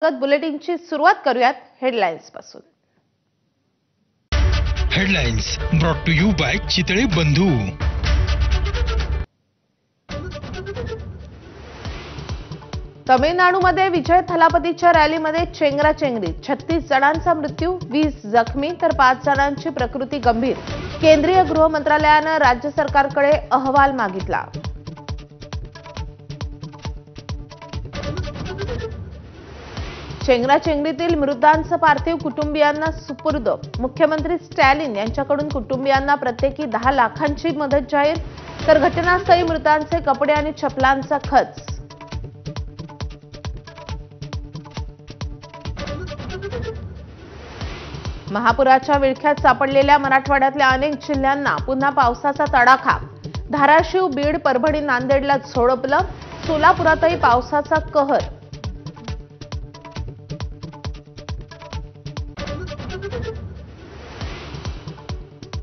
बुलेटिनची सुरुवात करूयात हेडलाईन्स पासून। Headlines brought to you by Chitale Bandhu. तमिळनाडूमध्ये विजय थलापतीच्या रॅलीमध्ये चेंगराचेंगरी, 36 जणांचा मृत्यू, 20 जखमी तर 5 जणांची प्रकृती गंभीर। केंद्रीय गृह मंत्रालयाने राज्य सरकारकडे अहवाल मागितला। चेंगराचेंगरीतील मृतांचं पार्थिव कुटुंबियांना सुपूर्द। मुख्यमंत्री स्टॅलिन यांच्याकडून कुटुंबियांना प्रत्येकी 10 लाखांची मदत जाहीर तर घटनास्थळी मृतांचे कपडे आणि चपलांचा खच। महापुराच्या विळख्यात सापडलेल्या मराठवाड्यातल्या अनेक जिल्ह्यांना पुन्हा पावसाचा तडाखा। धाराशिव, बीड, परभणी, नांदेडला झोडपलं। सोलापुरातही पावसाचा कहर।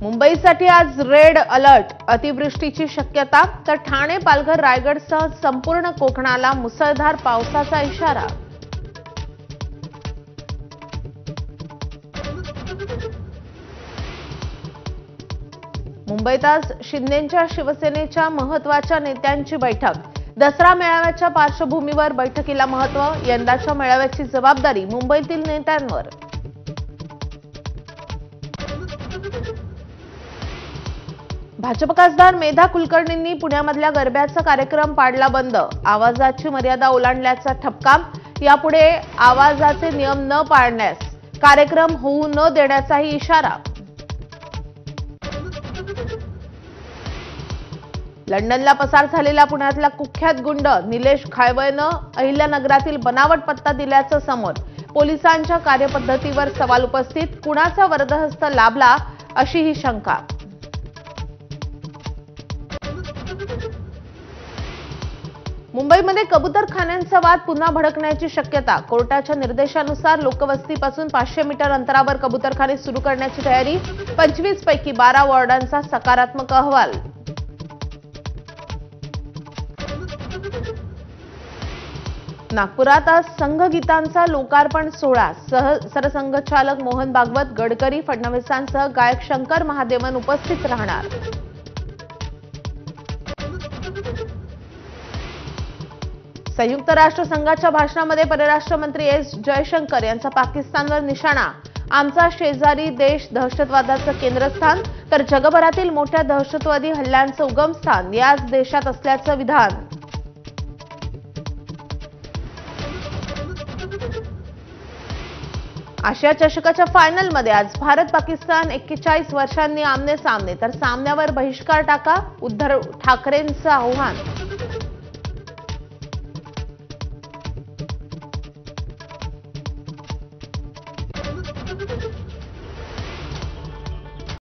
मुंबईसाठी आज रेड अलर्ट, अतिवृष्टीची शक्यता तर ठाणे, पालघर, रायगडसह संपूर्ण कोकणाला मुसळधार पावसाचा इशारा। मुंबईत आज शिंदेंच्या शिवसेनेच्या महत्त्वाच्या नेत्यांची बैठक। दसरा मेळाव्याच्या पार्श्वभूमीवर बैठकीला महत्त्व। यंदाच्या मेळाव्याची जबाबदारी मुंबईतील नेत्यांवर। भाजप खासदार मेधा कुलकर्णींनी पुण्यामधल्या गरब्याचा कार्यक्रम पाडला बंद। आवाजाची मर्यादा ओलांडल्याचा ठपका। यापुढे आवाजाचे नियम न पाळण्यास कार्यक्रम होऊ न देण्याचाही इशारा। लंडनला पसार झालेला पुण्यातला कुख्यात गुंड निलेश खाळवळनं अहिल्यानगरातील बनावट पत्ता दिल्याचं समोर। पोलिसांच्या कार्यपद्धतीवर सवाल उपस्थित। कुणाचा वरदहस्त लाभला अशी ही शंका। मुंबईमध्ये कबूतरखान्यांचा वाद पुन्हा भडकण्याची शक्यता। कोर्टाच्या निर्देशानुसार लोकवस्तीपासून 500 मीटर अंतरावर कबूतरखाने सुरू करण्याची तयारी। 25 पैकी 12 वॉर्डांचा सकारात्मक अहवाल। नागपुरात आज संघगीतांचा लोकार्पण सोहळा। सरसंघचालक मोहन भागवत, गडकरी, फडणवीसांसह गायक शंकर महादेवन उपस्थित राहणार। संयुक्त राष्ट्र संघाच्या भाषणामध्ये परराष्ट्र मंत्री एस जयशंकर यांचा पाकिस्तानवर निशाणा। आमचा शेजारी देश दहशतवादाचं केंद्रस्थान तर जगभरातील मोठ्या दहशतवादी हल्ल्यांचं उगमस्थान याच देशात असल्याचं विधान। आशिया चषकाच्या फायनलमध्ये आज भारत पाकिस्तान 41 वर्षांनी आमने सामने तर सामन्यावर बहिष्कार टाका, उद्धव ठाकरेंचं आव्हान।